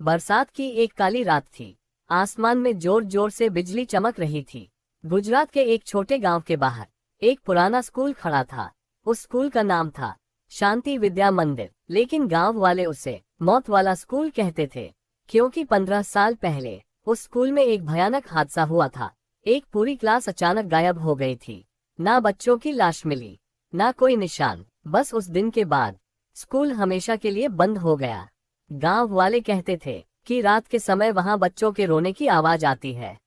बरसात की एक काली रात थी। आसमान में जोर जोर से बिजली चमक रही थी। गुजरात के एक छोटे गांव के बाहर एक पुराना स्कूल खड़ा था। उस स्कूल का नाम था शांति विद्या मंदिर, लेकिन गांव वाले उसे मौत वाला स्कूल कहते थे, क्योंकि 15 साल पहले उस स्कूल में एक भयानक हादसा हुआ था। एक पूरी क्लास अचानक गायब हो गई थी। ना बच्चों की लाश मिली, ना कोई निशान। बस उस दिन के बाद स्कूल हमेशा के लिए बंद हो गया। गांव वाले कहते थे कि रात के समय वहां बच्चों के रोने की आवाज आती है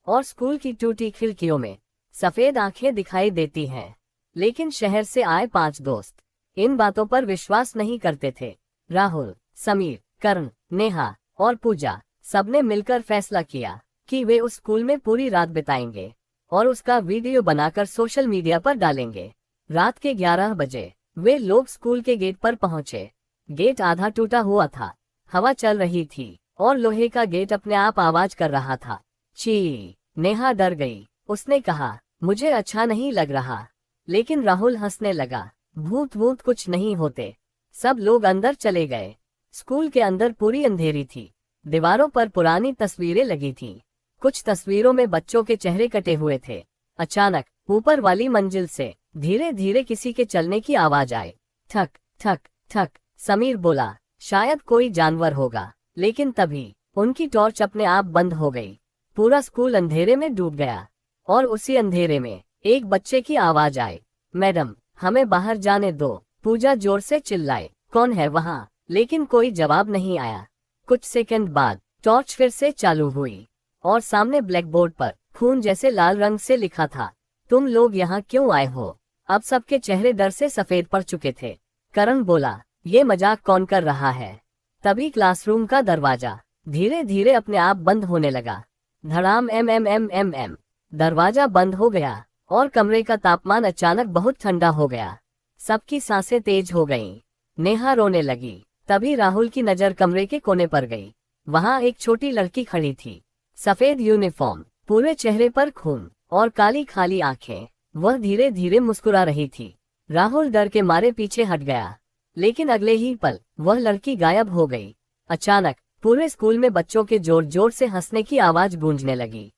और स्कूल की टूटी खिड़कियों में सफेद आंखें दिखाई देती हैं। लेकिन शहर से आए 5 दोस्त इन बातों पर विश्वास नहीं करते थे। राहुल, समीर, करण, नेहा और पूजा सबने मिलकर फैसला किया कि वे उस स्कूल में पूरी रात बिताएंगे और उसका वीडियो बनाकर सोशल मीडिया पर डालेंगे। रात के 11 बजे वे लोग स्कूल के गेट पर पहुंचे। गेट आधा टूटा हुआ था, हवा चल रही थी और लोहे का गेट अपने आप आवाज कर रहा था। छी! नेहा डर गई। उसने कहा, मुझे अच्छा नहीं लग रहा। लेकिन राहुल हंसने लगा। भूत वूत कुछ नहीं होते। सब लोग अंदर चले गए। स्कूल के अंदर पूरी अंधेरी थी। दीवारों पर पुरानी तस्वीरें लगी थीं। कुछ तस्वीरों में बच्चों के चेहरे कटे हुए थे। अचानक ऊपर वाली मंजिल से धीरे धीरे किसी के चलने की आवाज आई। ठक ठक ठक। समीर बोला, शायद कोई जानवर होगा। लेकिन तभी उनकी टॉर्च अपने आप बंद हो गई। पूरा स्कूल अंधेरे में डूब गया और उसी अंधेरे में एक बच्चे की आवाज आई, मैडम, हमें बाहर जाने दो। पूजा जोर से चिल्लाए, कौन है वहाँ? लेकिन कोई जवाब नहीं आया। कुछ सेकंड बाद टॉर्च फिर से चालू हुई और सामने ब्लैक बोर्ड पर खून जैसे लाल रंग से लिखा था, तुम लोग यहाँ क्यों आए हो? अब सबके चेहरे डर से सफेद पड़ चुके थे। करण बोला, ये मजाक कौन कर रहा है? तभी क्लासरूम का दरवाजा धीरे धीरे अपने आप बंद होने लगा। धड़ाम एम एम एम एम एम। दरवाजा बंद हो गया और कमरे का तापमान अचानक बहुत ठंडा हो गया। सबकी सांसें तेज हो गईं। नेहा रोने लगी। तभी राहुल की नजर कमरे के कोने पर गई। वहां एक छोटी लड़की खड़ी थी, सफेद यूनिफॉर्म, पूरे चेहरे पर खून और काली खाली आंखें। वह धीरे धीरे मुस्कुरा रही थी। राहुल डर के मारे पीछे हट गया, लेकिन अगले ही पल वह लड़की गायब हो गई। अचानक पूरे स्कूल में बच्चों के जोर जोर से हंसने की आवाज गूंजने लगी।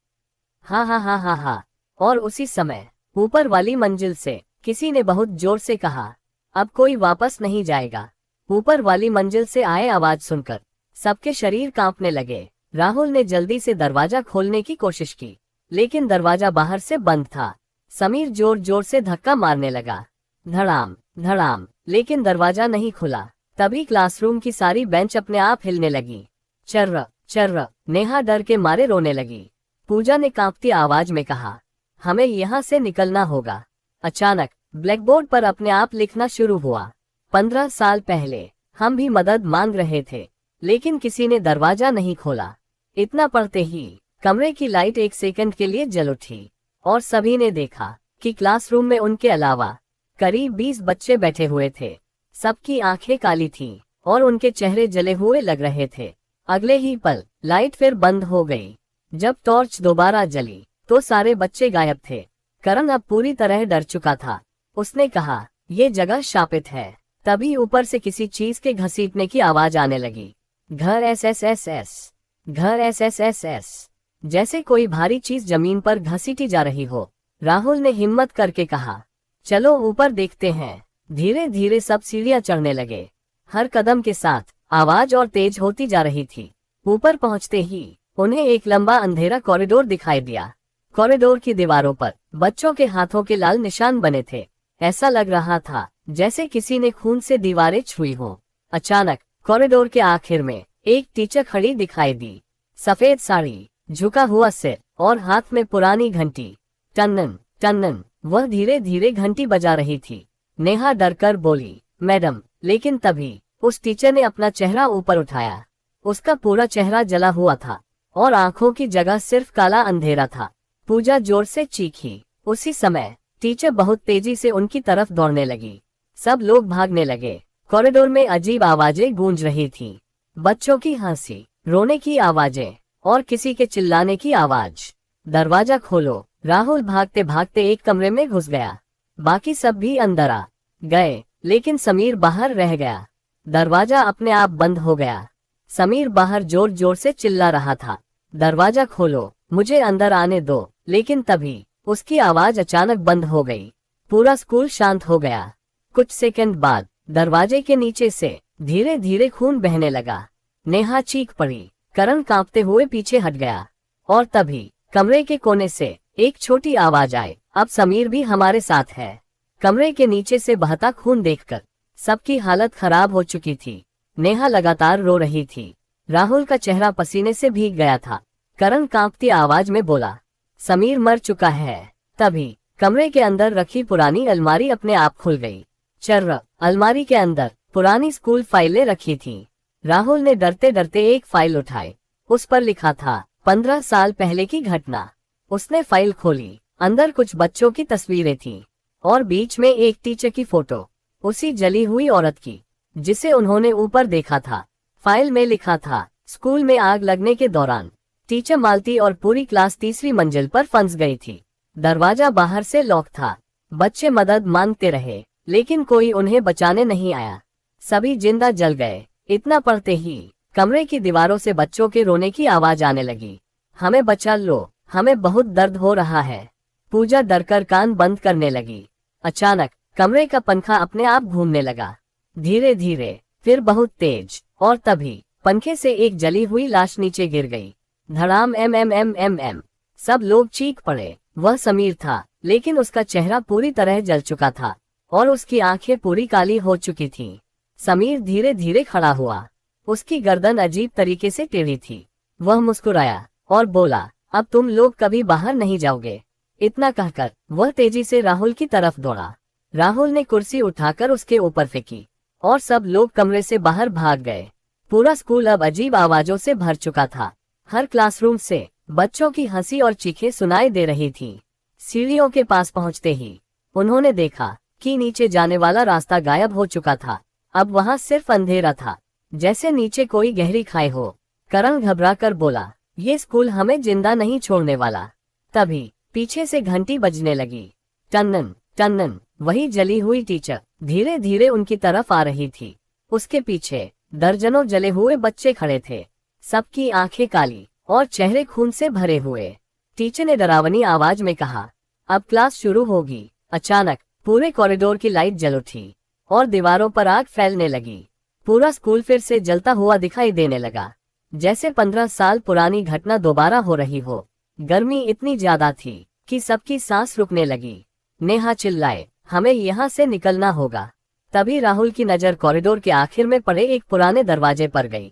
हा हा हा हा हा। और उसी समय ऊपर वाली मंजिल से किसी ने बहुत जोर से कहा, अब कोई वापस नहीं जाएगा। ऊपर वाली मंजिल से आए आवाज सुनकर सबके शरीर कांपने लगे। राहुल ने जल्दी से दरवाजा खोलने की कोशिश की, लेकिन दरवाजा बाहर से बंद था। समीर जोर जोर से धक्का मारने लगा। धड़ाम धड़ाम, लेकिन दरवाजा नहीं खुला। तभी क्लासरूम की सारी बेंच अपने आप हिलने लगी। चर्र चर्र। नेहा डर के मारे रोने लगी। पूजा ने कांपती आवाज में कहा, हमें यहाँ से निकलना होगा। अचानक ब्लैकबोर्ड पर अपने आप लिखना शुरू हुआ, 15 साल पहले हम भी मदद मांग रहे थे, लेकिन किसी ने दरवाजा नहीं खोला। इतना पढ़ते ही कमरे की लाइट एक सेकंड के लिए जल उठी और सभी ने देखा कि क्लासरूम में उनके अलावा करीब 20 बच्चे बैठे हुए थे। सबकी आंखें काली थीं और उनके चेहरे जले हुए लग रहे थे। अगले ही पल लाइट फिर बंद हो गई। जब टॉर्च दोबारा जली तो सारे बच्चे गायब थे। करण अब पूरी तरह डर चुका था। उसने कहा, ये जगह शापित है। तभी ऊपर से किसी चीज के घसीटने की आवाज आने लगी। घर एस एस एस एस, घर एस एस एस एस। जैसे कोई भारी चीज जमीन पर घसीटी जा रही हो। राहुल ने हिम्मत करके कहा, चलो ऊपर देखते हैं। धीरे धीरे सब सीढ़ियां चढ़ने लगे। हर कदम के साथ आवाज और तेज होती जा रही थी। ऊपर पहुंचते ही उन्हें एक लंबा अंधेरा कॉरिडोर दिखाई दिया। कॉरिडोर की दीवारों पर बच्चों के हाथों के लाल निशान बने थे। ऐसा लग रहा था जैसे किसी ने खून से दीवारें छुई हों। अचानक कॉरिडोर के आखिर में एक टीचर खड़ी दिखाई दी। सफेद साड़ी, झुका हुआ सिर और हाथ में पुरानी घंटी। टन्नन टन्नन। वह धीरे धीरे घंटी बजा रही थी। नेहा डरकर बोली, मैडम। लेकिन तभी उस टीचर ने अपना चेहरा ऊपर उठाया। उसका पूरा चेहरा जला हुआ था और आंखों की जगह सिर्फ काला अंधेरा था। पूजा जोर से चीखी। उसी समय टीचर बहुत तेजी से उनकी तरफ दौड़ने लगी। सब लोग भागने लगे। कॉरिडोर में अजीब आवाजें गूंज रही थीं। बच्चों की हंसी, रोने की आवाजें और किसी के चिल्लाने की आवाज। दरवाजा खोलो। राहुल भागते भागते एक कमरे में घुस गया। बाकी सब भी अंदर आ गए, लेकिन समीर बाहर रह गया। दरवाजा अपने आप बंद हो गया। समीर बाहर जोर जोर से चिल्ला रहा था, दरवाजा खोलो, मुझे अंदर आने दो। लेकिन तभी उसकी आवाज अचानक बंद हो गई। पूरा स्कूल शांत हो गया। कुछ सेकंड बाद दरवाजे के नीचे से धीरे धीरे खून बहने लगा। नेहा चीख पड़ी। करण कांपते हुए पीछे हट गया और तभी कमरे के कोने से एक छोटी आवाज आई, अब समीर भी हमारे साथ है। कमरे के नीचे से बहता खून देखकर सबकी हालत खराब हो चुकी थी। नेहा लगातार रो रही थी। राहुल का चेहरा पसीने से भीग गया था। करण कांपती आवाज में बोला, समीर मर चुका है। तभी कमरे के अंदर रखी पुरानी अलमारी अपने आप खुल गई। चर्र, अलमारी के अंदर पुरानी स्कूल फाइलें रखी थीं। राहुल ने डरते डरते एक फाइल उठाई। उस पर लिखा था 15 साल पहले की घटना। उसने फाइल खोली। अंदर कुछ बच्चों की तस्वीरें थीं और बीच में एक टीचर की फोटो, उसी जली हुई औरत की जिसे उन्होंने ऊपर देखा था। फाइल में लिखा था, स्कूल में आग लगने के दौरान टीचर मालती और पूरी क्लास तीसरी मंजिल पर फंस गई थी। दरवाजा बाहर से लॉक था। बच्चे मदद मांगते रहे लेकिन कोई उन्हें बचाने नहीं आया। सभी जिंदा जल गए। इतना पढ़ते ही कमरे की दीवारों से बच्चों के रोने की आवाज आने लगी, हमें बचा लो, हमें बहुत दर्द हो रहा है। पूजा डरकर कान बंद करने लगी। अचानक कमरे का पंखा अपने आप घूमने लगा, धीरे धीरे, फिर बहुत तेज, और तभी पंखे से एक जली हुई लाश नीचे गिर गई। धड़ाम एम एम एम एम एम। सब लोग चीख पड़े। वह समीर था, लेकिन उसका चेहरा पूरी तरह जल चुका था और उसकी आंखें पूरी काली हो चुकी थीं। समीर धीरे धीरे खड़ा हुआ। उसकी गर्दन अजीब तरीके से टेढ़ी थी। वह मुस्कुराया और बोला, अब तुम लोग कभी बाहर नहीं जाओगे। इतना कहकर वह तेजी से राहुल की तरफ दौड़ा। राहुल ने कुर्सी उठाकर उसके ऊपर फेंकी और सब लोग कमरे से बाहर भाग गए। पूरा स्कूल अब अजीब आवाजों से भर चुका था। हर क्लासरूम से बच्चों की हंसी और चीखें सुनाई दे रही थीं। सीढ़ियों के पास पहुंचते ही उन्होंने देखा कि नीचे जाने वाला रास्ता गायब हो चुका था। अब वहां सिर्फ अंधेरा था, जैसे नीचे कोई गहरी खाई हो। करण घबराकर बोला, ये स्कूल हमें जिंदा नहीं छोड़ने वाला। तभी पीछे से घंटी बजने लगी। टन्नन टन्नन। वही जली हुई टीचर धीरे धीरे उनकी तरफ आ रही थी। उसके पीछे दर्जनों जले हुए बच्चे खड़े थे, सबकी आंखें काली और चेहरे खून से भरे हुए। टीचर ने डरावनी आवाज में कहा, अब क्लास शुरू होगी। अचानक पूरे कॉरिडोर की लाइट जल उठी और दीवारों पर आग फैलने लगी। पूरा स्कूल फिर से जलता हुआ दिखाई देने लगा, जैसे 15 साल पुरानी घटना दोबारा हो रही हो। गर्मी इतनी ज्यादा थी कि सबकी सांस रुकने लगी। नेहा चिल्लाए, हमें यहाँ से निकलना होगा। तभी राहुल की नजर कॉरिडोर के आखिर में पड़े एक पुराने दरवाजे पर गई।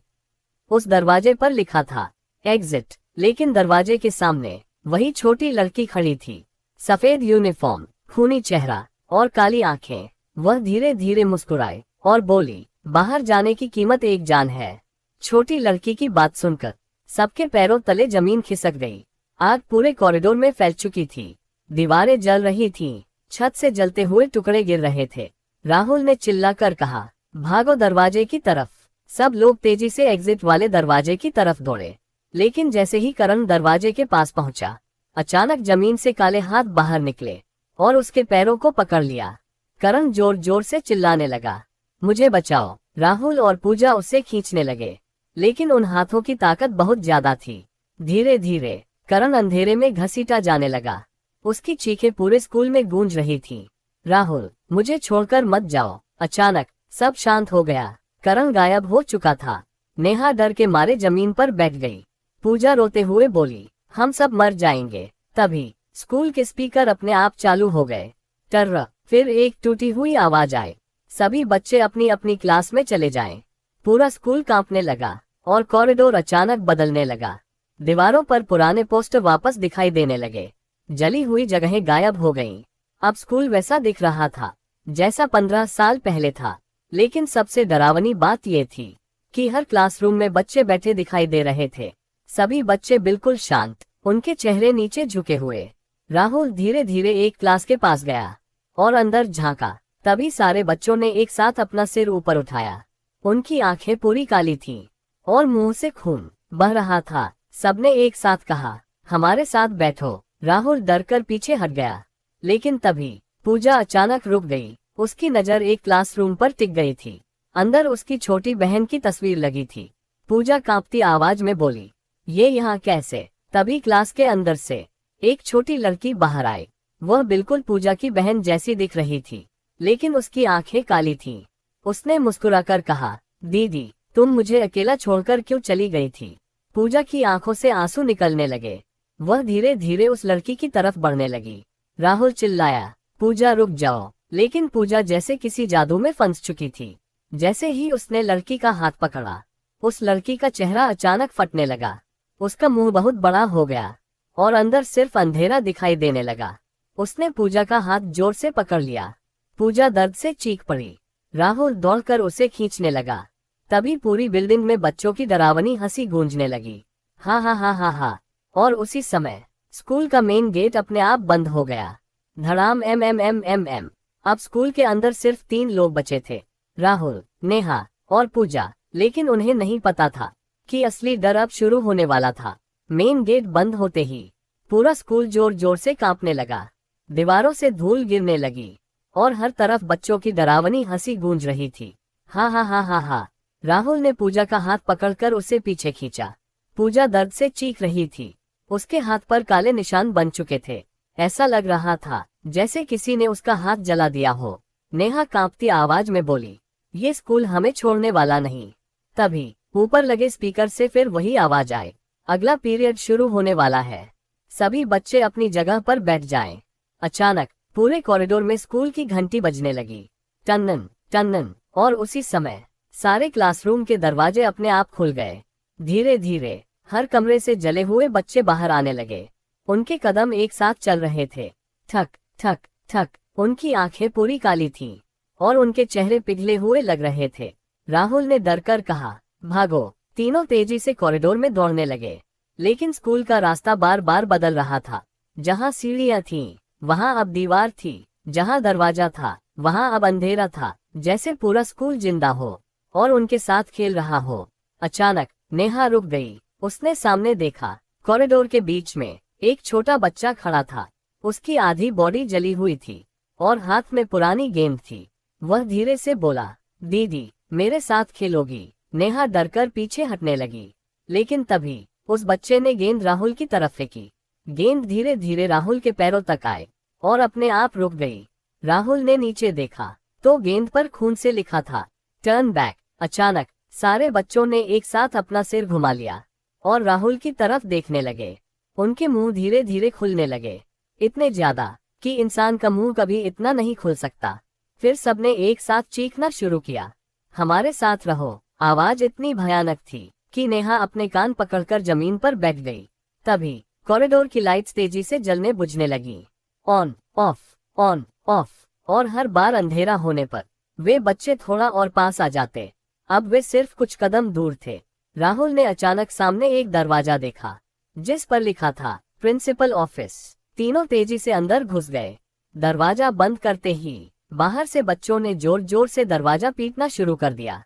उस दरवाजे पर लिखा था एग्जिट, लेकिन दरवाजे के सामने वही छोटी लड़की खड़ी थी। सफेद यूनिफॉर्म, खूनी चेहरा और काली आंखें। वह धीरे धीरे मुस्कुराई और बोली, बाहर जाने की कीमत एक जान है। छोटी लड़की की बात सुनकर सबके पैरों तले जमीन खिसक गई। आग पूरे कॉरिडोर में फैल चुकी थी। दीवारें जल रही थीं, छत से जलते हुए टुकड़े गिर रहे थे। राहुल ने चिल्लाकर कहा, भागो दरवाजे की तरफ। सब लोग तेजी से एग्जिट वाले दरवाजे की तरफ दौड़े, लेकिन जैसे ही करण दरवाजे के पास पहुंचा, अचानक जमीन से काले हाथ बाहर निकले और उसके पैरों को पकड़ लिया। करण जोर जोर से चिल्लाने लगा, मुझे बचाओ। राहुल और पूजा उससे खींचने लगे, लेकिन उन हाथों की ताकत बहुत ज्यादा थी। धीरे धीरे करण अंधेरे में घसीटा जाने लगा। उसकी चीखें पूरे स्कूल में गूंज रही थीं, राहुल, मुझे छोड़कर मत जाओ। अचानक सब शांत हो गया। करण गायब हो चुका था। नेहा डर के मारे जमीन पर बैठ गई। पूजा रोते हुए बोली, हम सब मर जाएंगे। तभी स्कूल के स्पीकर अपने आप चालू हो गए। टर्र, फिर एक टूटी हुई आवाज आई, सभी बच्चे अपनी अपनी क्लास में चले जाएं। पूरा स्कूल कांपने लगा और कॉरिडोर अचानक बदलने लगा। दीवारों पर पुराने पोस्टर वापस दिखाई देने लगे। जली हुई जगहें गायब हो गईं। अब स्कूल वैसा दिख रहा था जैसा 15 साल पहले था, लेकिन सबसे डरावनी बात यह थी कि हर क्लासरूम में बच्चे बैठे दिखाई दे रहे थे। सभी बच्चे बिल्कुल शांत, उनके चेहरे नीचे झुके हुए। राहुल धीरे धीरे एक क्लास के पास गया और अंदर झांका। तभी सारे बच्चों ने एक साथ अपना सिर ऊपर उठाया। उनकी आंखें पूरी काली थीं और मुंह से खून बह रहा था। सबने एक साथ कहा, हमारे साथ बैठो। राहुल डरकर पीछे हट गया, लेकिन तभी पूजा अचानक रुक गई। उसकी नजर एक क्लासरूम पर टिक गई थी। अंदर उसकी छोटी बहन की तस्वीर लगी थी। पूजा कांपती आवाज में बोली, ये यहाँ कैसे? तभी क्लास के अंदर से एक छोटी लड़की बाहर आई। वह बिल्कुल पूजा की बहन जैसी दिख रही थी, लेकिन उसकी आंखें काली थीं। उसने मुस्कुराकर कहा, दीदी, तुम मुझे अकेला छोड़कर क्यों चली गई थी? पूजा की आंखों से आंसू निकलने लगे। वह धीरे धीरे उस लड़की की तरफ बढ़ने लगी। राहुल चिल्लाया, पूजा रुक जाओ, लेकिन पूजा जैसे किसी जादू में फंस चुकी थी। जैसे ही उसने लड़की का हाथ पकड़ा, उस लड़की का चेहरा अचानक फटने लगा। उसका मुंह बहुत बड़ा हो गया और अंदर सिर्फ अंधेरा दिखाई देने लगा। उसने पूजा का हाथ जोर से पकड़ लिया। पूजा दर्द से चीख पड़ी। राहुल दौड़कर उसे खींचने लगा। तभी पूरी बिल्डिंग में बच्चों की डरावनी हंसी गूंजने लगी। हा हा हा हा हा। और उसी समय स्कूल का मेन गेट अपने आप बंद हो गया। धड़ाम एम एम एम एम एम। अब स्कूल के अंदर सिर्फ 3 लोग बचे थे, राहुल, नेहा और पूजा। लेकिन उन्हें नहीं पता था कि असली डर अब शुरू होने वाला था। मेन गेट बंद होते ही पूरा स्कूल जोर जोर से कांपने लगा। दीवारों से धूल गिरने लगी और हर तरफ बच्चों की डरावनी हंसी गूंज रही थी। हा हा हा हा हा। राहुल ने पूजा का हाथ पकड़कर उसे पीछे खींचा। पूजा दर्द से चीख रही थी। उसके हाथ पर काले निशान बन चुके थे। ऐसा लग रहा था जैसे किसी ने उसका हाथ जला दिया हो। नेहा कांपती आवाज में बोली, ये स्कूल हमें छोड़ने वाला नहीं। तभी ऊपर लगे स्पीकर से फिर वही आवाज आए, अगला पीरियड शुरू होने वाला है, सभी बच्चे अपनी जगह पर बैठ जाएं। अचानक पूरे कॉरिडोर में स्कूल की घंटी बजने लगी, टन्नन टन्नन। और उसी समय सारे क्लासरूम के दरवाजे अपने आप खुल गए। धीरे धीरे हर कमरे से जले हुए बच्चे बाहर आने लगे। उनके कदम एक साथ चल रहे थे, ठक ठक ठक। उनकी आंखें पूरी काली थीं और उनके चेहरे पिघले हुए लग रहे थे। राहुल ने डरकर कहा, भागो। तीनों तेजी से कॉरिडोर में दौड़ने लगे, लेकिन स्कूल का रास्ता बार बार बदल रहा था। जहां सीढ़ियां थीं, वहां अब दीवार थी। जहां दरवाजा था, वहां अब अंधेरा था, जैसे पूरा स्कूल जिंदा हो और उनके साथ खेल रहा हो। अचानक नेहा रुक गई। उसने सामने देखा, कॉरिडोर के बीच में एक छोटा बच्चा खड़ा था। उसकी आधी बॉडी जली हुई थी और हाथ में पुरानी गेंद थी। वह धीरे से बोला, दीदी, मेरे साथ खेलोगी? नेहा डरकर पीछे हटने लगी, लेकिन तभी उस बच्चे ने गेंद राहुल की तरफ फेंकी। गेंद धीरे धीरे राहुल के पैरों तक आए और अपने आप रुक गई। राहुल ने नीचे देखा तो गेंद पर खून से लिखा था, टर्न बैक। अचानक सारे बच्चों ने एक साथ अपना सिर घुमा लिया और राहुल की तरफ देखने लगे। उनके मुंह धीरे धीरे खुलने लगे, इतने ज्यादा कि इंसान का मुंह कभी इतना नहीं खुल सकता। फिर सबने एक साथ चीखना शुरू किया, हमारे साथ रहो। आवाज इतनी भयानक थी कि नेहा अपने कान पकड़कर जमीन पर बैठ गई। तभी कॉरिडोर की लाइट्स तेजी से जलने बुझने लगी, ऑन ऑफ ऑन ऑफ। और हर बार अंधेरा होने पर वे बच्चे थोड़ा और पास आ जाते। अब वे सिर्फ कुछ कदम दूर थे। राहुल ने अचानक सामने एक दरवाजा देखा जिस पर लिखा था, प्रिंसिपल ऑफिस। तीनों तेजी से अंदर घुस गए। दरवाजा बंद करते ही बाहर से बच्चों ने जोर जोर से दरवाजा पीटना शुरू कर दिया।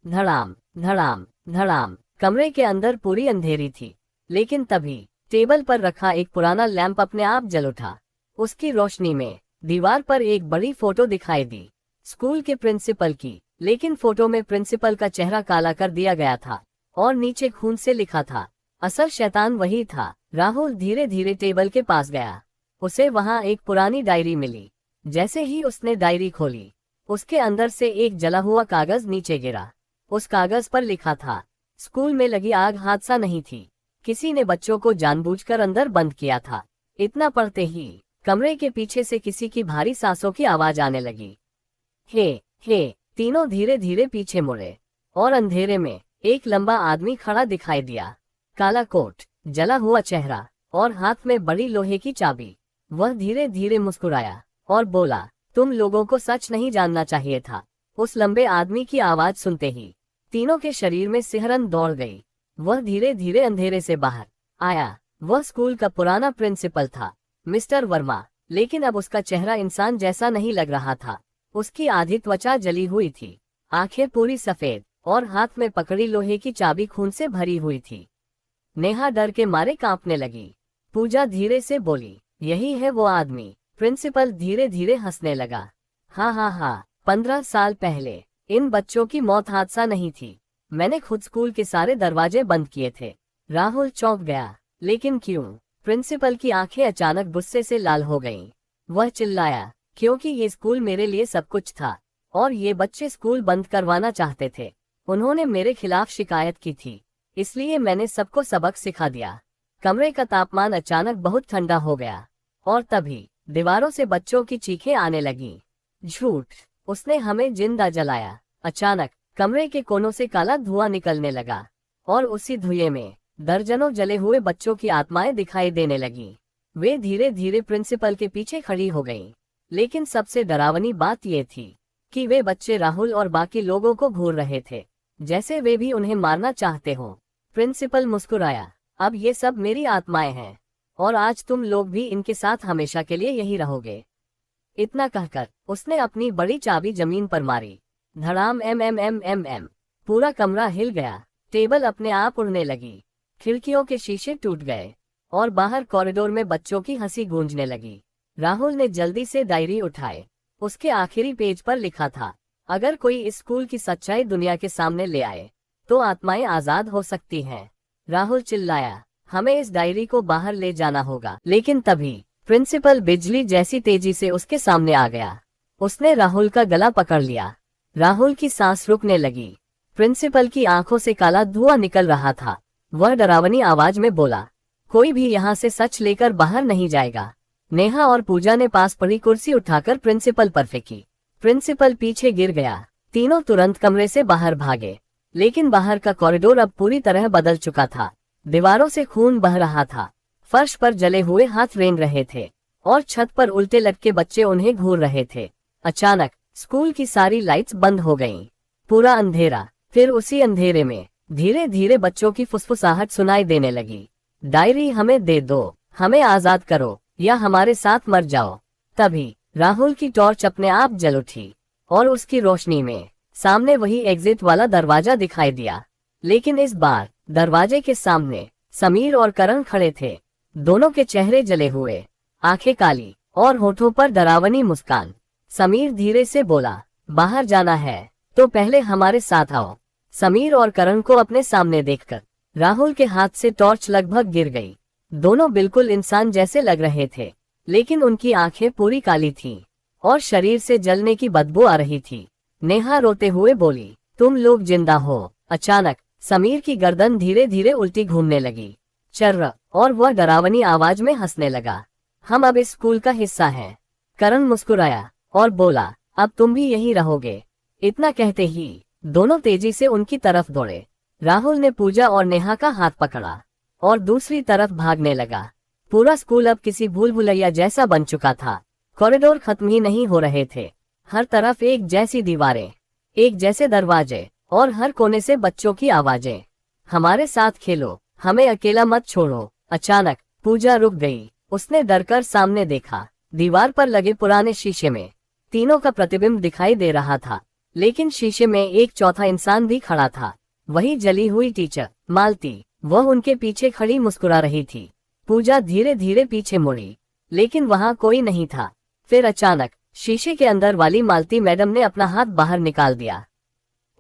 धड़ाम धड़ाम धड़ाम। कमरे के अंदर पूरी अंधेरी थी, लेकिन तभी टेबल पर रखा एक पुराना लैंप अपने आप जल उठा। उसकी रोशनी में दीवार पर एक बड़ी फोटो दिखाई दी, स्कूल के प्रिंसिपल की। लेकिन फोटो में प्रिंसिपल का चेहरा काला कर दिया गया था और नीचे खून से लिखा था, असल शैतान वही था। राहुल धीरे धीरे टेबल के पास गया। उसे वहां एक पुरानी डायरी मिली। जैसे ही उसने डायरी खोली, उसके अंदर से एक जला हुआ कागज नीचे गिरा। उस कागज पर लिखा था, स्कूल में लगी आग हादसा नहीं थी, किसी ने बच्चों को जानबूझकर अंदर बंद किया था। इतना पढ़ते ही कमरे के पीछे से किसी की भारी सांसों की आवाज आने लगी। हे। तीनों धीरे धीरे पीछे मुड़े और अंधेरे में एक लंबा आदमी खड़ा दिखाई दिया, काला कोट, जला हुआ चेहरा और हाथ में बड़ी लोहे की चाबी। वह धीरे धीरे मुस्कुराया और बोला, तुम लोगों को सच नहीं जानना चाहिए था। उस लंबे आदमी की आवाज सुनते ही तीनों के शरीर में सिहरन दौड़ गई। वह धीरे धीरे अंधेरे से बाहर आया। वह स्कूल का पुराना प्रिंसिपल था, मिस्टर वर्मा। लेकिन अब उसका चेहरा इंसान जैसा नहीं लग रहा था। उसकी आधी त्वचा जली हुई थी, आंखें पूरी सफेद और हाथ में पकड़ी लोहे की चाबी खून से भरी हुई थी। नेहा डर के मारे कांपने लगी। पूजा धीरे से बोली, यही है वो आदमी। प्रिंसिपल धीरे धीरे हंसने लगा। हाँ हाँ हाँ, 15 साल पहले इन बच्चों की मौत हादसा नहीं थी, मैंने खुद स्कूल के सारे दरवाजे बंद किए थे। राहुल चौंक गया। लेकिन क्यों? प्रिंसिपल की आंखें अचानक गुस्से से लाल हो गईं। वह चिल्लाया, क्योंकि ये स्कूल मेरे लिए सब कुछ था और ये बच्चे स्कूल बंद करवाना चाहते थे। उन्होंने मेरे खिलाफ शिकायत की थी, इसलिए मैंने सबको सबक सिखा दिया। कमरे का तापमान अचानक बहुत ठंडा हो गया और तभी दीवारों से बच्चों की चीखें आने लगीं। झूठ, उसने हमें जिंदा जलाया। अचानक कमरे के कोनों से काला धुआं निकलने लगा और उसी धुएं में दर्जनों जले हुए बच्चों की आत्माएं दिखाई देने लगीं। वे धीरे धीरे प्रिंसिपल के पीछे खड़ी हो गईं। लेकिन सबसे डरावनी बात यह थी कि वे बच्चे राहुल और बाकी लोगों को घूर रहे थे, जैसे वे भी उन्हें मारना चाहते हों। प्रिंसिपल मुस्कुराया, अब ये सब मेरी आत्माएं हैं और आज तुम लोग भी इनके साथ हमेशा के लिए यही रहोगे। इतना कहकर उसने अपनी बड़ी चाबी जमीन पर मारी। धड़ाम एम एम एम एम एम। पूरा कमरा हिल गया। टेबल अपने आप उड़ने लगी, खिड़कियों के शीशे टूट गए और बाहर कॉरिडोर में बच्चों की हंसी गूंजने लगी। राहुल ने जल्दी से डायरी उठाए। उसके आखिरी पेज पर लिखा था, अगर कोई इस स्कूल की सच्चाई दुनिया के सामने ले आए तो आत्माएं आजाद हो सकती हैं। राहुल चिल्लाया, हमें इस डायरी को बाहर ले जाना होगा। लेकिन तभी प्रिंसिपल बिजली जैसी तेजी से उसके सामने आ गया। उसने राहुल का गला पकड़ लिया। राहुल की सांस रुकने लगी। प्रिंसिपल की आंखों से काला धुआं निकल रहा था। वह डरावनी आवाज में बोला, कोई भी यहाँ से सच लेकर बाहर नहीं जाएगा। नेहा और पूजा ने पास पड़ी कुर्सी उठाकर प्रिंसिपल पर फेंकी। प्रिंसिपल पीछे गिर गया। तीनों तुरंत कमरे से बाहर भागे। लेकिन बाहर का कॉरिडोर अब पूरी तरह बदल चुका था। दीवारों से खून बह रहा था, फर्श पर जले हुए हाथ रेंग रहे थे और छत पर उल्टे लटके बच्चे उन्हें घूर रहे थे। अचानक स्कूल की सारी लाइट्स बंद हो गईं। पूरा अंधेरा। फिर उसी अंधेरे में धीरे धीरे बच्चों की फुसफुसाहट सुनाई देने लगी, डायरी हमें दे दो, हमें आजाद करो या हमारे साथ मर जाओ। तभी राहुल की टॉर्च अपने आप जल उठी और उसकी रोशनी में सामने वही एग्जिट वाला दरवाजा दिखाई दिया। लेकिन इस बार दरवाजे के सामने समीर और करण खड़े थे। दोनों के चेहरे जले हुए, आंखें काली और होठों पर डरावनी मुस्कान। समीर धीरे से बोला, बाहर जाना है तो पहले हमारे साथ आओ। समीर और करण को अपने सामने देखकर राहुल के हाथ से टॉर्च लगभग गिर गई। दोनों बिल्कुल इंसान जैसे लग रहे थे, लेकिन उनकी आंखें पूरी काली थीं और शरीर से जलने की बदबू आ रही थी। नेहा रोते हुए बोली, तुम लोग जिंदा हो। अचानक समीर की गर्दन धीरे धीरे उल्टी घूमने लगी। चर्र, और वह डरावनी आवाज में हंसने लगा, हम अब इस स्कूल का हिस्सा हैं। करण मुस्कुराया और बोला, अब तुम भी यहीं रहोगे। इतना कहते ही दोनों तेजी से उनकी तरफ दौड़े। राहुल ने पूजा और नेहा का हाथ पकड़ा और दूसरी तरफ भागने लगा। पूरा स्कूल अब किसी भूल भुलैया जैसा बन चुका था। कॉरिडोर खत्म ही नहीं हो रहे थे। हर तरफ एक जैसी दीवारें, एक जैसे दरवाजे और हर कोने से बच्चों की आवाजें, हमारे साथ खेलो, हमें अकेला मत छोड़ो। अचानक पूजा रुक गई। उसने डरकर सामने देखा। दीवार पर लगे पुराने शीशे में तीनों का प्रतिबिंब दिखाई दे रहा था, लेकिन शीशे में एक चौथा इंसान भी खड़ा था। वही जली हुई टीचर मालती। वह उनके पीछे खड़ी मुस्कुरा रही थी। पूजा धीरे धीरे पीछे मुड़ी, लेकिन वहां कोई नहीं था। फिर अचानक शीशे के अंदर वाली मालती मैडम ने अपना हाथ बाहर निकाल दिया।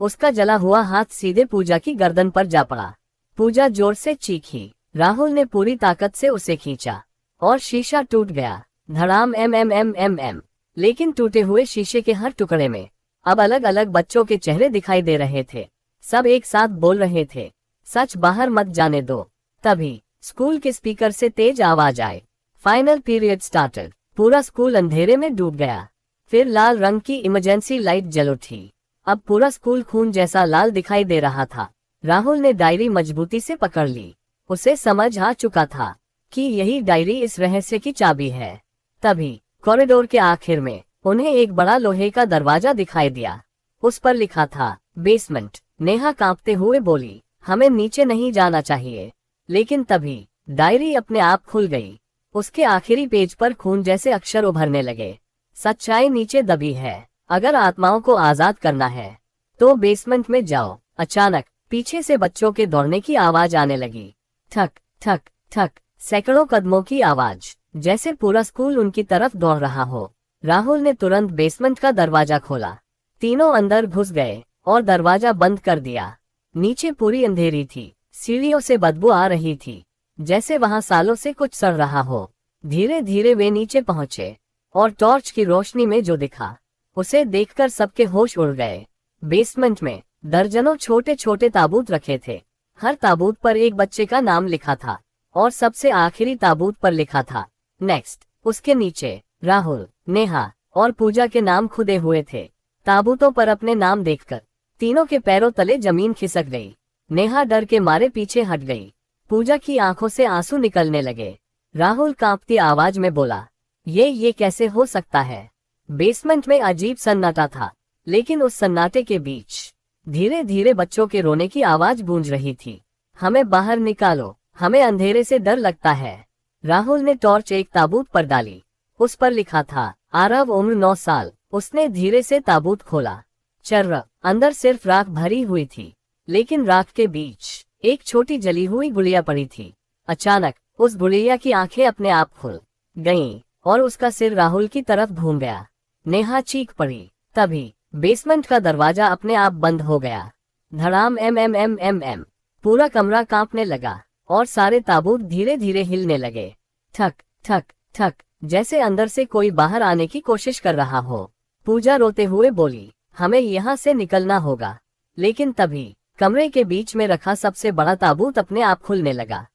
उसका जला हुआ हाथ सीधे पूजा की गर्दन पर जा पड़ा। पूजा जोर से चीखी। राहुल ने पूरी ताकत से उसे खींचा और शीशा टूट गया। धड़ाम एम एम एम एम एम। लेकिन टूटे हुए शीशे के हर टुकड़े में अब अलग अलग बच्चों के चेहरे दिखाई दे रहे थे। सब एक साथ बोल रहे थे, सच बाहर मत जाने दो। तभी स्कूल के स्पीकर से तेज आवाज आए, फाइनल पीरियड स्टार्टेड। पूरा स्कूल अंधेरे में डूब गया। फिर लाल रंग की इमरजेंसी लाइट जल उठी। अब पूरा स्कूल खून जैसा लाल दिखाई दे रहा था। राहुल ने डायरी मजबूती से पकड़ ली। उसे समझ आ चुका था कि यही डायरी इस रहस्य की चाबी है। तभी कॉरिडोर के आखिर में उन्हें एक बड़ा लोहे का दरवाजा दिखाई दिया। उस पर लिखा था बेसमेंट। नेहा कांपते हुए बोली, हमें नीचे नहीं जाना चाहिए। लेकिन तभी डायरी अपने आप खुल गई। उसके आखिरी पेज पर खून जैसे अक्षर उभरने लगे। सच्चाई नीचे दबी है। अगर आत्माओं को आजाद करना है तो बेसमेंट में जाओ। अचानक पीछे से बच्चों के दौड़ने की आवाज आने लगी। ठक ठक ठक, सैकड़ों कदमों की आवाज, जैसे पूरा स्कूल उनकी तरफ दौड़ रहा हो। राहुल ने तुरंत बेसमेंट का दरवाजा खोला। तीनों अंदर घुस गए और दरवाजा बंद कर दिया। नीचे पूरी अंधेरी थी, सीढ़ियों से बदबू आ रही थी, जैसे वहां सालों से कुछ सड़ रहा हो। धीरे धीरे वे नीचे पहुंचे और टॉर्च की रोशनी में जो दिखा उसे देखकर सबके होश उड़ गए। बेसमेंट में दर्जनों छोटे छोटे ताबूत रखे थे। हर ताबूत पर एक बच्चे का नाम लिखा था और सबसे आखिरी ताबूत पर लिखा था नेक्स्ट। उसके नीचे राहुल, नेहा और पूजा के नाम खुदे हुए थे। ताबूतों पर अपने नाम देखकर तीनों के पैरों तले जमीन खिसक गई। नेहा डर के मारे पीछे हट गई। पूजा की आंखों से आंसू निकलने लगे। राहुल कांपती आवाज में बोला, ये कैसे हो सकता है? बेसमेंट में अजीब सन्नाटा था, लेकिन उस सन्नाटे के बीच धीरे धीरे बच्चों के रोने की आवाज गूंज रही थी। हमें बाहर निकालो, हमें अंधेरे से डर लगता है। राहुल ने टॉर्च एक ताबूत पर डाली। उस पर लिखा था आरव, उम्र 9 साल। उसने धीरे से ताबूत खोला। चर्र, अंदर सिर्फ राख भरी हुई थी, लेकिन राख के बीच एक छोटी जली हुई गुड़िया पड़ी थी। अचानक उस गुड़िया की आंखें अपने आप खुल गईं और उसका सिर राहुल की तरफ घूम गया। नेहा चीख पड़ी। तभी बेसमेंट का दरवाजा अपने आप बंद हो गया। धड़ाम एम। पूरा कमरा कांपने लगा और सारे ताबूत धीरे धीरे हिलने लगे। ठक ठक ठक, जैसे अंदर से कोई बाहर आने की कोशिश कर रहा हो। पूजा रोते हुए बोली, हमें यहाँ से निकलना होगा। लेकिन तभी कमरे के बीच में रखा सबसे बड़ा ताबूत अपने आप खुलने लगा।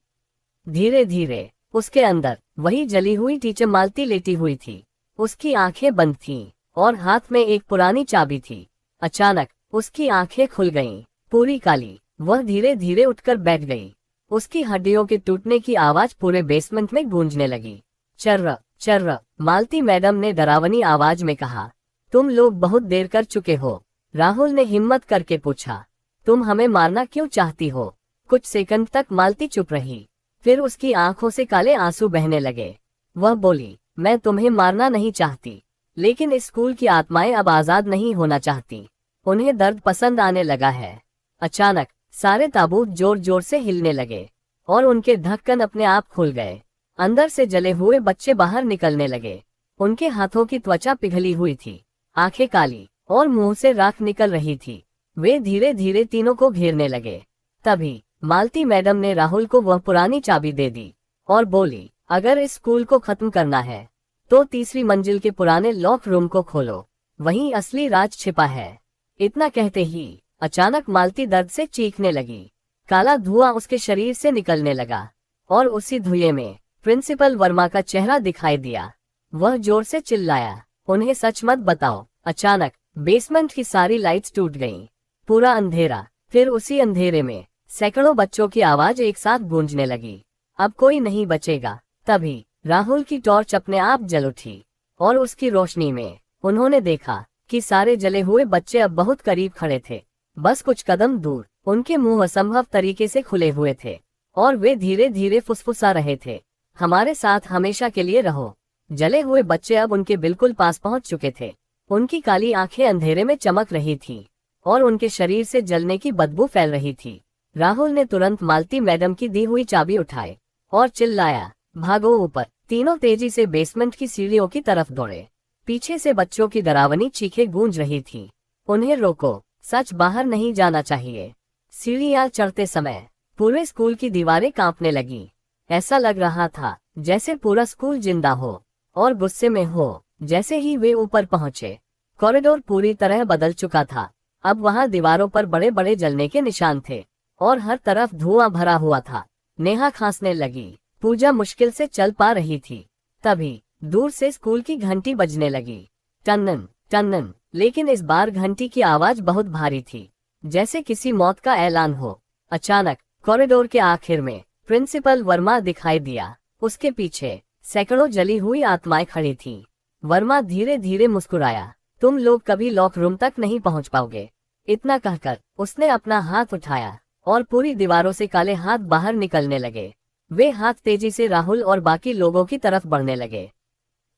धीरे धीरे उसके अंदर वही जली हुई टीचर मालती लेटी हुई थी। उसकी आंखें बंद थीं और हाथ में एक पुरानी चाबी थी। अचानक उसकी आंखें खुल गईं, पूरी काली। वह धीरे धीरे उठकर बैठ गई। उसकी हड्डियों के टूटने की आवाज पूरे बेसमेंट में गूंजने लगी। चर्र चर्र, मालती मैडम ने डरावनी आवाज में कहा, तुम लोग बहुत देर कर चुके हो। राहुल ने हिम्मत करके पूछा, तुम हमें मारना क्यों चाहती हो? कुछ सेकंड तक मालती चुप रही, फिर उसकी आंखों से काले आंसू बहने लगे। वह बोली, मैं तुम्हें मारना नहीं चाहती, लेकिन इस स्कूल की आत्माएं अब आजाद नहीं होना चाहती। उन्हें दर्द पसंद आने लगा है। अचानक सारे ताबूत जोर जोर से हिलने लगे और उनके ढक्कन अपने आप खुल गए। अंदर से जले हुए बच्चे बाहर निकलने लगे। उनके हाथों की त्वचा पिघली हुई थी, आंखें काली और मुंह से राख निकल रही थी। वे धीरे धीरे तीनों को घेरने लगे। तभी मालती मैडम ने राहुल को वह पुरानी चाबी दे दी और बोली, अगर इस स्कूल को खत्म करना है तो तीसरी मंजिल के पुराने लॉक रूम को खोलो, वहीं असली राज छिपा है। इतना कहते ही अचानक मालती दर्द से चीखने लगी। काला धुआं उसके शरीर से निकलने लगा और उसी धुएं में प्रिंसिपल वर्मा का चेहरा दिखाई दिया। वह जोर से चिल्लाया, उन्हें सच मत बताओ। अचानक बेसमेंट की सारी लाइट्स टूट गईं। पूरा अंधेरा। फिर उसी अंधेरे में सैकड़ों बच्चों की आवाज एक साथ गूंजने लगी, अब कोई नहीं बचेगा। तभी राहुल की टॉर्च अपने आप जल उठी और उसकी रोशनी में उन्होंने देखा कि सारे जले हुए बच्चे अब बहुत करीब खड़े थे, बस कुछ कदम दूर। उनके मुंह असंभव तरीके से खुले हुए थे और वे धीरे धीरे फुसफुसा रहे थे, हमारे साथ हमेशा के लिए रहो। जले हुए बच्चे अब उनके बिल्कुल पास पहुंच चुके थे। उनकी काली आंखें अंधेरे में चमक रही थीं और उनके शरीर से जलने की बदबू फैल रही थी। राहुल ने तुरंत मालती मैडम की दी हुई चाबी उठाई और चिल्लाया, भागो ऊपर। तीनों तेजी से बेसमेंट की सीढ़ियों की तरफ दौड़े। पीछे से बच्चों की डरावनी चीखें गूंज रही थीं, उन्हें रोको, सच बाहर नहीं जाना चाहिए। सीढ़ियां चढ़ते समय पूरे स्कूल की दीवारें कांपने लगी। ऐसा लग रहा था जैसे पूरा स्कूल जिंदा हो और गुस्से में हो। जैसे ही वे ऊपर पहुंचे, कॉरिडोर पूरी तरह बदल चुका था। अब वहां दीवारों पर बड़े बड़े जलने के निशान थे और हर तरफ धुआं भरा हुआ था। नेहा खांसने लगी। पूजा मुश्किल से चल पा रही थी। तभी दूर से स्कूल की घंटी बजने लगी, टन्नन टन्नन। लेकिन इस बार घंटी की आवाज बहुत भारी थी, जैसे किसी मौत का ऐलान हो। अचानक कॉरिडोर के आखिर में प्रिंसिपल वर्मा दिखाई दिया। उसके पीछे सैकड़ों जली हुई आत्माएं खड़ी थीं। वर्मा धीरे धीरे मुस्कुराया, तुम लोग कभी लॉक रूम तक नहीं पहुंच पाओगे। इतना कहकर उसने अपना हाथ उठाया और पूरी दीवारों से काले हाथ बाहर निकलने लगे। वे हाथ तेजी से राहुल और बाकी लोगों की तरफ बढ़ने लगे।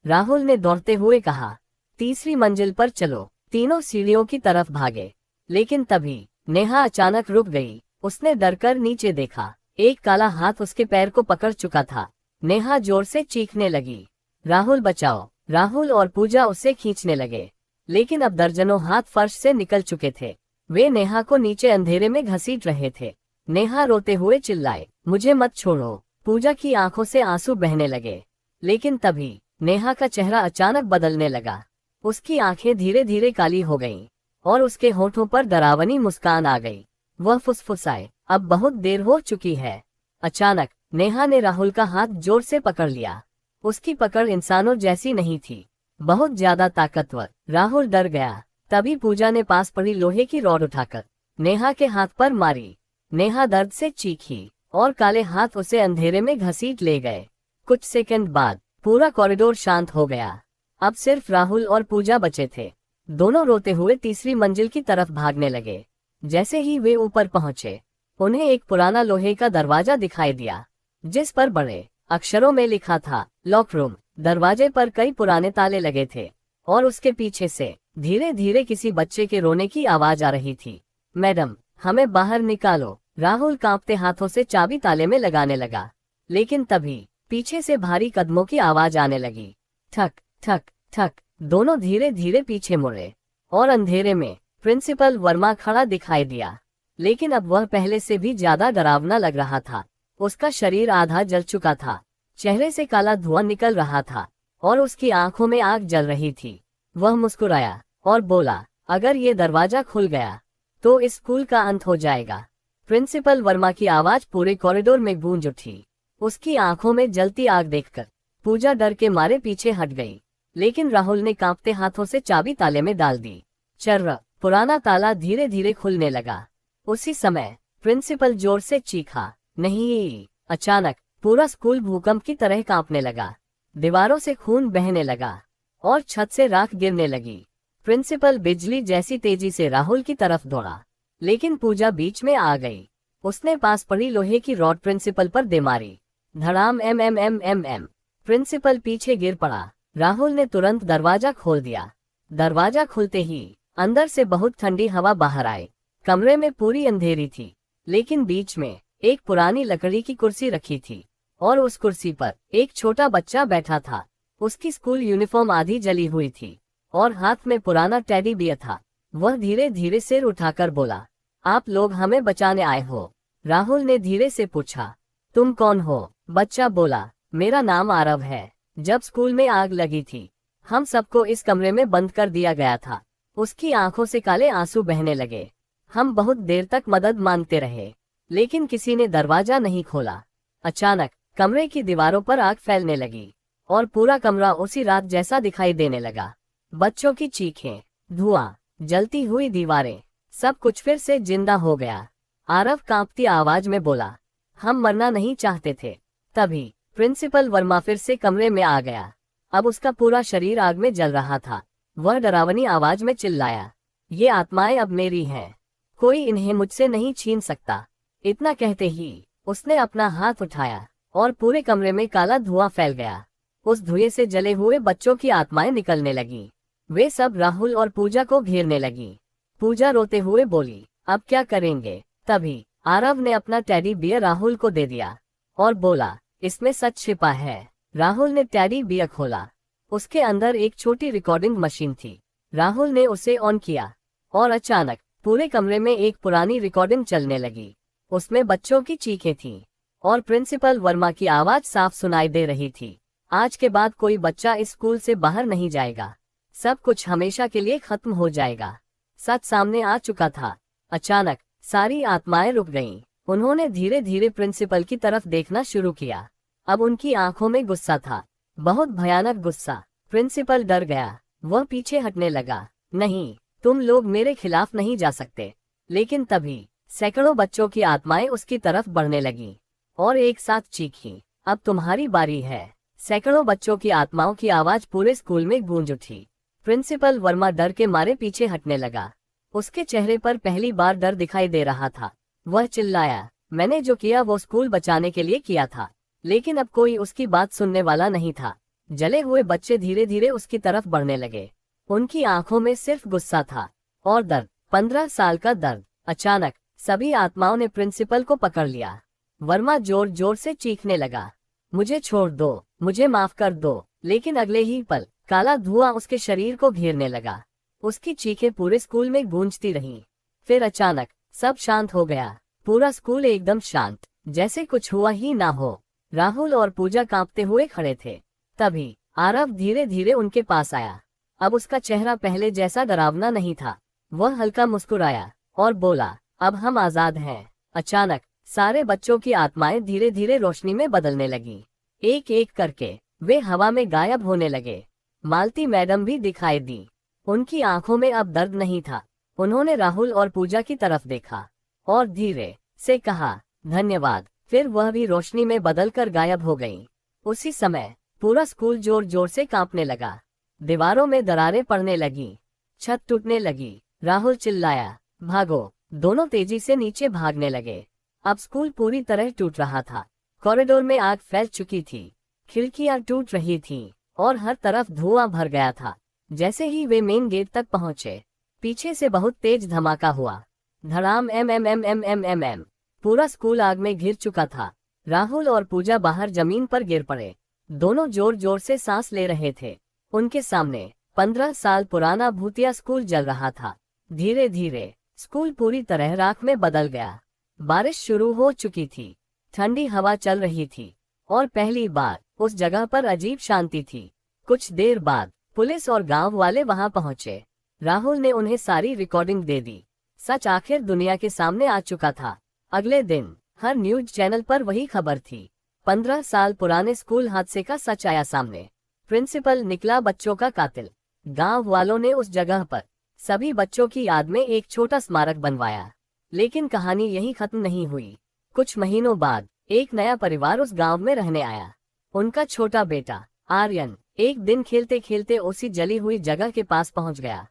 राहुल ने दौड़ते हुए कहा, तीसरी मंजिल पर चलो। तीनों सीढ़ियों की तरफ भागे, लेकिन तभी नेहा अचानक रुक गई। उसने डरकर नीचे देखा, एक काला हाथ उसके पैर को पकड़ चुका था। नेहा जोर से चीखने लगी, राहुल बचाओ। राहुल और पूजा उसे खींचने लगे, लेकिन अब दर्जनों हाथ फर्श से निकल चुके थे। वे नेहा को नीचे अंधेरे में घसीट रहे थे। नेहा रोते हुए चिल्लाए, मुझे मत छोड़ो। पूजा की आंखों से आंसू बहने लगे। लेकिन तभी नेहा का चेहरा अचानक बदलने लगा। उसकी आंखें धीरे धीरे काली हो गईं और उसके होठों पर डरावनी मुस्कान आ गई। वह फुसफुसाए, अब बहुत देर हो चुकी है। अचानक नेहा ने राहुल का हाथ जोर से पकड़ लिया। उसकी पकड़ इंसानों जैसी नहीं थी, बहुत ज्यादा ताकतवर। राहुल डर गया। तभी पूजा ने पास पड़ी लोहे की रॉड उठाकर नेहा के हाथ पर मारी। नेहा दर्द से चीखी और काले हाथ उसे अंधेरे में घसीट ले गए। कुछ सेकंड बाद पूरा कॉरिडोर शांत हो गया। अब सिर्फ राहुल और पूजा बचे थे। दोनों रोते हुए तीसरी मंजिल की तरफ भागने लगे। जैसे ही वे ऊपर पहुंचे, उन्हें एक पुराना लोहे का दरवाजा दिखाई दिया, जिस पर बड़े अक्षरों में लिखा था, लॉक रूम। दरवाजे पर कई पुराने ताले लगे थे और उसके पीछे से धीरे धीरे किसी बच्चे के रोने की आवाज आ रही थी। मैडम, हमें बाहर निकालो। राहुल कांपते हाथों से चाबी ताले में लगाने लगा। लेकिन तभी पीछे से भारी कदमों की आवाज आने लगी। ठक ठक ठक। दोनों धीरे धीरे पीछे मुड़े और अंधेरे में प्रिंसिपल वर्मा खड़ा दिखाई दिया। लेकिन अब वह पहले से भी ज्यादा डरावना लग रहा था। उसका शरीर आधा जल चुका था, चेहरे से काला धुआं निकल रहा था और उसकी आंखों में आग जल रही थी। वह मुस्कुराया और बोला, अगर ये दरवाजा खुल गया तो इस स्कूल का अंत हो जाएगा। प्रिंसिपल वर्मा की आवाज पूरे कॉरिडोर में गूंज उठी। उसकी आंखों में जलती आग देखकर पूजा डर के मारे पीछे हट गई। लेकिन राहुल ने कांपते हाथों से चाबी ताले में डाल दी। चर्र। पुराना ताला धीरे धीरे खुलने लगा। उसी समय प्रिंसिपल जोर से चीखा, नहीं। अचानक पूरा स्कूल भूकंप की तरह कांपने लगा। दीवारों से खून बहने लगा और छत से राख गिरने लगी। प्रिंसिपल बिजली जैसी तेजी से राहुल की तरफ दौड़ा, लेकिन पूजा बीच में आ गई। उसने पास पड़ी लोहे की रॉड प्रिंसिपल पर दे मारी। धड़ाम। एम एम एम एम एम। प्रिंसिपल पीछे गिर पड़ा। राहुल ने तुरंत दरवाजा खोल दिया। दरवाजा खुलते ही अंदर से बहुत ठंडी हवा बाहर आई। कमरे में पूरी अंधेरी थी, लेकिन बीच में एक पुरानी लकड़ी की कुर्सी रखी थी और उस कुर्सी पर एक छोटा बच्चा बैठा था। उसकी स्कूल यूनिफॉर्म आधी जली हुई थी और हाथ में पुराना टेडी बियर था। वह धीरे धीरे सिर उठाकर बोला, आप लोग हमें बचाने आए हो? राहुल ने धीरे से पूछा, तुम कौन हो? बच्चा बोला, मेरा नाम आरव है। जब स्कूल में आग लगी थी, हम सबको इस कमरे में बंद कर दिया गया था। उसकी आंखों से काले आंसू बहने लगे। हम बहुत देर तक मदद मांगते रहे, लेकिन किसी ने दरवाजा नहीं खोला। अचानक कमरे की दीवारों पर आग फैलने लगी और पूरा कमरा उसी रात जैसा दिखाई देने लगा। बच्चों की चीखें, धुआं, जलती हुई दीवारें, सब कुछ फिर से जिंदा हो गया। आरव कांपती आवाज में बोला, हम मरना नहीं चाहते थे। तभी प्रिंसिपल वर्मा फिर से कमरे में आ गया। अब उसका पूरा शरीर आग में जल रहा था। वह डरावनी आवाज में चिल्लाया, ये आत्माएं अब मेरी हैं, कोई इन्हें मुझसे नहीं छीन सकता। इतना कहते ही उसने अपना हाथ उठाया और पूरे कमरे में काला धुआं फैल गया। उस धुएं से जले हुए बच्चों की आत्माएं निकलने लगी। वे सब राहुल और पूजा को घेरने लगी। पूजा रोते हुए बोली, अब क्या करेंगे? तभी आरव ने अपना टेडी बियर राहुल को दे दिया और बोला, इसमें सच छिपा है। राहुल ने टेडी बियर खोला। उसके अंदर एक छोटी रिकॉर्डिंग मशीन थी। राहुल ने उसे ऑन किया और अचानक पूरे कमरे में एक पुरानी रिकॉर्डिंग चलने लगी। उसमें बच्चों की चीखें थीं और प्रिंसिपल वर्मा की आवाज साफ सुनाई दे रही थी, आज के बाद कोई बच्चा इस स्कूल से बाहर नहीं जाएगा। सब कुछ हमेशा के लिए खत्म हो जाएगा। सच सामने आ चुका था। अचानक सारी आत्माएं रुक गईं। उन्होंने धीरे धीरे प्रिंसिपल की तरफ देखना शुरू किया। अब उनकी आंखों में गुस्सा था, बहुत भयानक गुस्सा। प्रिंसिपल डर गया। वह पीछे हटने लगा। नहीं, तुम लोग मेरे खिलाफ नहीं जा सकते। लेकिन तभी सैकड़ों बच्चों की आत्माएं उसकी तरफ बढ़ने लगीं और एक साथ चीखीं, अब तुम्हारी बारी है। सैकड़ों बच्चों की आत्माओं की आवाज पूरे स्कूल में गूंज उठी। प्रिंसिपल वर्मा डर के मारे पीछे हटने लगा। उसके चेहरे पर पहली बार डर दिखाई दे रहा था। वह चिल्लाया, मैंने जो किया वो स्कूल बचाने के लिए किया था, लेकिन अब कोई उसकी बात सुनने वाला नहीं था। जले हुए बच्चे धीरे धीरे उसकी तरफ बढ़ने लगे। उनकी आंखों में सिर्फ गुस्सा था और दर्द, 15 साल का दर्द। अचानक सभी आत्माओं ने प्रिंसिपल को पकड़ लिया। वर्मा जोर जोर से चीखने लगा, मुझे छोड़ दो, मुझे माफ कर दो। लेकिन अगले ही पल काला धुआं उसके शरीर को घेरने लगा। उसकी चीखें पूरे स्कूल में गूंजती रहीं। फिर अचानक सब शांत हो गया। पूरा स्कूल एकदम शांत, जैसे कुछ हुआ ही ना हो। राहुल और पूजा कांपते हुए खड़े थे। तभी आरव धीरे धीरे उनके पास आया। अब उसका चेहरा पहले जैसा डरावना नहीं था। वह हल्का मुस्कुराया और बोला, अब हम आजाद हैं। अचानक सारे बच्चों की आत्माएं धीरे धीरे रोशनी में बदलने लगी। एक एक करके वे हवा में गायब होने लगे। मालती मैडम भी दिखाई दी। उनकी आंखों में अब दर्द नहीं था। उन्होंने राहुल और पूजा की तरफ देखा और धीरे से कहा, धन्यवाद। फिर वह भी रोशनी में बदलकर गायब हो गई। उसी समय पूरा स्कूल जोर जोर से कांपने लगा। दीवारों में दरारें पड़ने लगी, छत टूटने लगी। राहुल चिल्लाया, भागो। दोनों तेजी से नीचे भागने लगे। अब स्कूल पूरी तरह टूट रहा था। कॉरिडोर में आग फैल चुकी थी, खिड़कियां टूट रही थीं और हर तरफ धुआं भर गया था। जैसे ही वे मेन गेट तक पहुंचे, पीछे से बहुत तेज धमाका हुआ। धड़ाम एम एम एम एम एम एम एम। पूरा स्कूल आग में घिर चुका था। राहुल और पूजा बाहर जमीन पर गिर पड़े। दोनों जोर जोर से सांस ले रहे थे। उनके सामने 15 साल पुराना भूतिया स्कूल जल रहा था। धीरे धीरे स्कूल पूरी तरह राख में बदल गया। बारिश शुरू हो चुकी थी, ठंडी हवा चल रही थी और पहली बार उस जगह पर अजीब शांति थी। कुछ देर बाद पुलिस और गांव वाले वहां पहुंचे। राहुल ने उन्हें सारी रिकॉर्डिंग दे दी। सच आखिर दुनिया के सामने आ चुका था। अगले दिन हर न्यूज चैनल पर वही खबर थी। 15 साल पुराने स्कूल हादसे का सच आया सामने। प्रिंसिपल निकला बच्चों का कातिल। गांव वालों ने उस जगह पर सभी बच्चों की याद में एक छोटा स्मारक बनवाया। लेकिन कहानी यही खत्म नहीं हुई। कुछ महीनों बाद एक नया परिवार उस गांव में रहने आया। उनका छोटा बेटा आर्यन एक दिन खेलते खेलते उसी जली हुई जगह के पास पहुंच गया।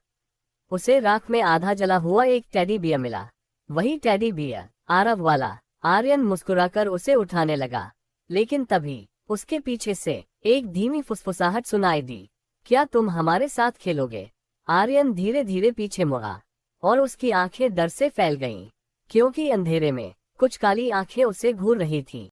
उसे राख में आधा जला हुआ एक टेडी बियर मिला। वही टेडी बियर आरव वाला। आर्यन मुस्कुराकर उसे उठाने लगा, लेकिन तभी उसके पीछे से एक धीमी फुसफुसाहट सुनाई दी, क्या तुम हमारे साथ खेलोगे? आर्यन धीरे धीरे पीछे मुड़ा और उसकी आंखें डर से फैल गईं, क्योंकि अंधेरे में कुछ काली आंखें उसे घूर रही थीं।